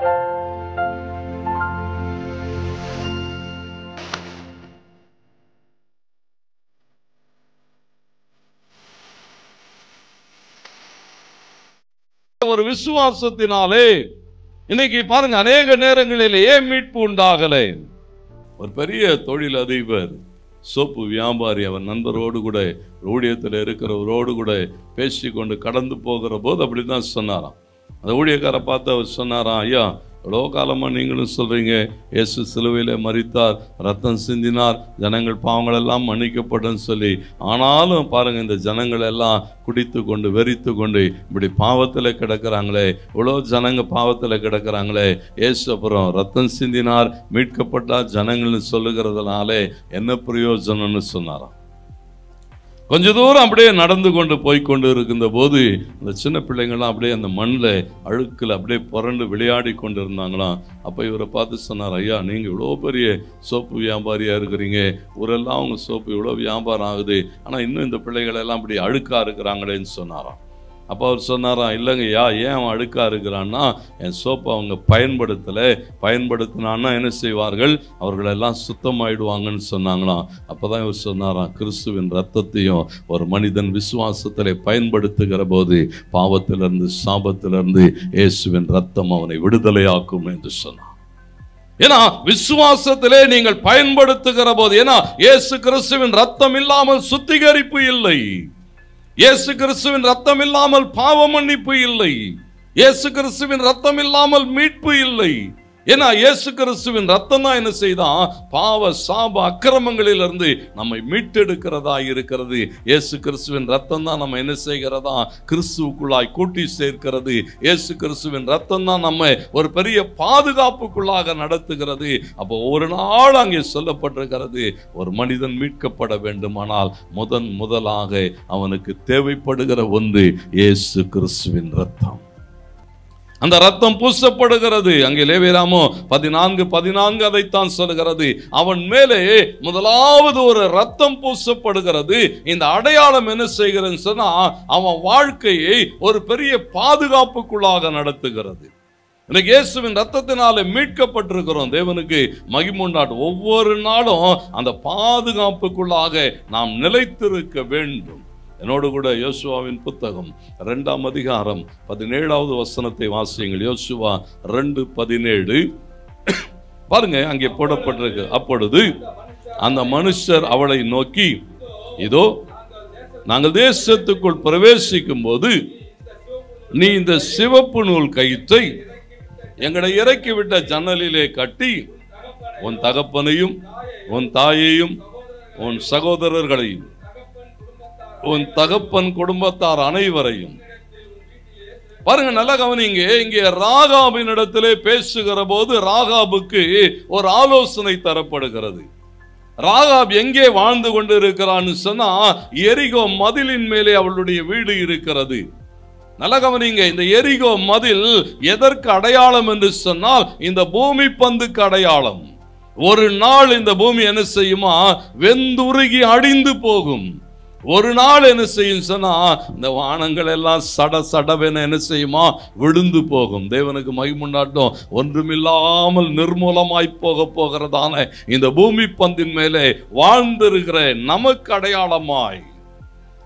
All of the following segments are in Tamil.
ஒரு விசுவாசத்தினாலே இன்னைக்கு பாருங்க, அநேக நேரங்களிலேயே மீட்பு உண்டாகலை. ஒரு பெரிய தொழில் அதிபர், சோப்பு வியாபாரி, அவர் நண்பரோடு கூட ஊழியத்தில் இருக்கிறவரோடு கூட பேசிக்கொண்டு கடந்து போகிற போது அப்படிதான் சொன்னாராம். அந்த ஊழியக்காரை பார்த்து அவர் சொன்னாராம், ஐயா, எவ்வளோ காலமாக நீங்களும் சொல்கிறீங்க இயேசு சிலுவையில் மரித்தார், ரத்தம் சிந்தினார், ஜனங்கள் பாவங்கள் எல்லாம் மன்னிக்கப்படும் சொல்லி. ஆனாலும் பாருங்கள், இந்த ஜனங்கள் எல்லாம் குடித்து கொண்டு வெறித்து கொண்டு இப்படி பாவத்தில் கிடக்கிறாங்களே, இவ்வளோ ஜனங்க பாவத்தில் கிடக்கிறாங்களே, இயேசு அப்புறம் ரத்தம் சிந்தினார், மீட்கப்பட்டார் ஜனங்கள்னு சொல்லுகிறதுனாலே என்ன பிரயோஜனம்னு சொன்னாராம். கொஞ்ச தூரம் அப்படியே நடந்து கொண்டு போய்கொண்டு இருக்கின்ற போது அந்த சின்ன பிள்ளைங்கள்லாம் அப்படியே அந்த மண்ணில் அழுக்கில் அப்படியே புரண்டு விளையாடி கொண்டு இருந்தாங்களாம். அப்போ இவரை பார்த்து சொன்னார், ஐயா, நீங்கள் இவ்வளோ பெரிய சோப்பு வியாபாரியாக இருக்கிறீங்க, ஊரெல்லாம் அவங்க சோப்பு இவ்வளோ வியாபாரம் ஆகுது, ஆனால் இன்னும் இந்த பிள்ளைகளெல்லாம் அப்படி அழுக்காக இருக்கிறாங்களேன்னு சொன்னாராம். அப்போ அவர் சொன்னாராம், இல்லைங்கய்யா, ஏன் அவன் அழுக்காக இருக்கிறான்னா, என் சோப்பை அவங்க பயன்படுத்தினான்னா என்ன செய்வார்கள், அவர்களெல்லாம் சுத்தமாயிடுவாங்கன்னு சொன்னாங்களாம். அப்போ தான் இவர் சொன்னாராம், கிறிஸ்துவின் ரத்தத்தையும் ஒரு மனிதன் விசுவாசத்தில் பயன்படுத்துகிற போது பாவத்திலிருந்து சாபத்திலிருந்து இயேசுவின் ரத்தம் அவனை விடுதலையாக்கும் என்று சொன்னார். ஏன்னா விசுவாசத்திலே நீங்கள் பயன்படுத்துகிற போது, ஏன்னா இயேசு கிறிஸ்துவின் ரத்தம் இல்லாமல் சுத்திகரிப்பு இல்லை, இயேசு கிறிஸ்துவின் ரத்தம் இல்லாமல் பாவ மன்னிப்பு இல்லை, இயேசு கிறிஸ்துவின் ரத்தம் இல்லாமல் மீட்பு இல்லை. ஏன்னா இயேசு கிறிஸ்துவின் ரத்தம் தான் என்ன செய்தான், பாவ சாப அக்கிரமங்களிலிருந்து நம்மை மீட்டெடுக்கிறதா இருக்கிறது. இயேசு கிறிஸ்துவின் ரத்தம் தான் நம்ம என்ன செய்கிறதா, கிறிஸ்துவுக்குள்ளாய் கூட்டி சேர்க்கிறது. இயேசு கிறிஸ்துவின் ரத்தம் தான் நம்ம ஒரு பெரிய பாதுகாப்புக்குள்ளாக நடத்துகிறது. அப்போ ஒரு நாள் அங்கே சொல்லப்பட்டிருக்கிறது, ஒரு மனிதன் மீட்கப்பட வேண்டுமானால் முதலாக அவனுக்கு தேவைப்படுகிற ஒன்று இயேசு கிறிஸ்துவின் ரத்தம். அந்த ரத்தம் பூசப்படுகிறது. அங்கே லேவியராமோ 14:14 அதைத்தான் சொல்கிறது. அவன் மேலே முதலாவது ஒரு ரத்தம் பூசப்படுகிறது. இந்த அடையாளம் என்ன செய்கிறது சொன்னா, அவன் வாழ்க்கையை ஒரு பெரிய பாதுகாப்புக்குள்ளாக நடத்துகிறது. இன்னைக்கு இயேசுவின் ரத்தத்தினாலே மீட்கப்பட்டிருக்கிறோம். தேவனுக்கு மகிமை உண்டாகட்டும். ஒவ்வொரு நாளும் அந்த பாதுகாப்புக்குள்ளாக நாம் நிலைத்திருக்க வேண்டும். என்னோடு கூட யோசுவாவின் புத்தகம் 2ஆம் அதிகாரம் 17வது வசனத்தை வாசியுங்கள். யோசுவா 2:17 பாருங்க, அங்கே போடப்பட்டிருக்கு. அப்பொழுது அந்த மனுஷர் அவளை நோக்கி, இதோ நாங்கள் தேசத்துக்குள் பிரவேசிக்கும் போது நீ இந்த சிவப்பு நூல் கயிற்றை எங்களை இறக்கிவிட்ட ஜன்னலிலே கட்டி உன் தகப்பனையும் உன் தாயையும் உன் சகோதரர்களையும் உன் தகப்பன் குடும்பத்தார் அனைவரையும். பாருங்க, நல்ல கவனிங்க. இங்கே ராகாபின் இடத்திலே பேசுகிற போது ராகாபுக்கு ஒரு ஆலோசனை தரப்படுகிறது. ராகாப் எங்கே வாழ்ந்து கொண்டு இருக்கிறான்னு சொன்னா, எரிகோ மதிலின் மேலே அவளுடைய வீடு இருக்கிறது. நல்ல கவனிங்க, இந்த எரிகோ மதில் எதற்கு அடையாளம் என்று சொன்னால், இந்த பூமி பந்துக்கு அடையாளம். ஒரு நாள் இந்த பூமி என்ன செய்யுமா, வெந்துருகி அடிந்து போகும். ஒரு நாள் என்ன செய்யும் சொன்னா, இந்த வானங்கள் எல்லாம் சடவென என்ன செய்யுமா, விழுந்து போகும். தேவனுக்கு மகிமை உண்டாகட்டும். ஒன்றுமில்லாமல் நிர்மூலமாய் போகிறதான இந்த பூமி பந்தின் மேலே வாழ்ந்திருக்கிற நமக்கு அடையாளமாய்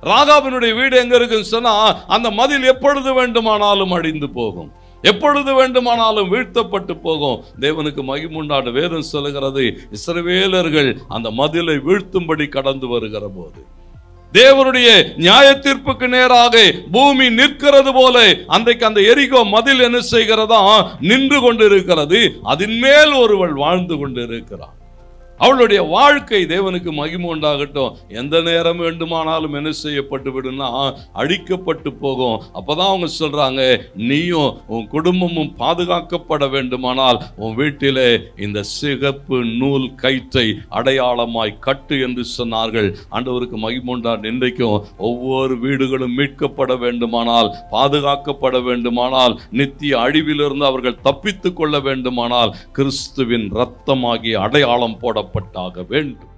ராகாபினுடைய வீடு எங்க இருக்குன்னு சொன்னா, அந்த மதில் எப்பொழுது வேண்டுமானாலும் அடிந்து போகும், எப்பொழுது வேண்டுமானாலும் வீழ்த்தப்பட்டு போகும். தேவனுக்கு மகிமை உண்டாகட்டும். வேதம் சொல்லுகிறது, இஸ்ரவேலர்கள் அந்த மதிலை வீழ்த்தும்படி கடந்து வருகிற போது தேவனுடைய நியாய தீர்ப்புக்கு நேராக பூமி நிற்கிறது போல அன்றைக்கு அந்த எரிகோ மதில் என்ன செய்கிறதா, நின்று கொண்டிருக்கிறது. அதன் மேல் ஒருவள் வாழ்ந்து கொண்டிருக்கிறார். அவளுடைய வாழ்க்கை தேவனுக்கு மகிமை உண்டாகட்டும். எந்த நேரம் வேண்டுமானாலும் என்ன செய்யப்பட்டு விடுனா, அழிக்கப்பட்டு போகும். அப்பதான் அவங்க சொல்றாங்க, நீயும் உன் குடும்பமும் பாதுகாக்கப்பட வேண்டுமானால் உன் வீட்டிலே இந்த சிகப்பு நூல் கயிற்றை அடையாளமாய் கட்டு என்று சொன்னார்கள். ஆண்டவருக்கு மகிமை உண்டாகட்டும். இன்றைக்கும் ஒவ்வொரு வீடுகளும் மீட்கப்பட வேண்டுமானால், பாதுகாக்கப்பட வேண்டுமானால், நித்திய அழிவிலிருந்து அவர்கள் தப்பித்துக் கொள்ள வேண்டுமானால் கிறிஸ்துவின் இரத்தமாகிய அடையாளம் போட வேண்டும்.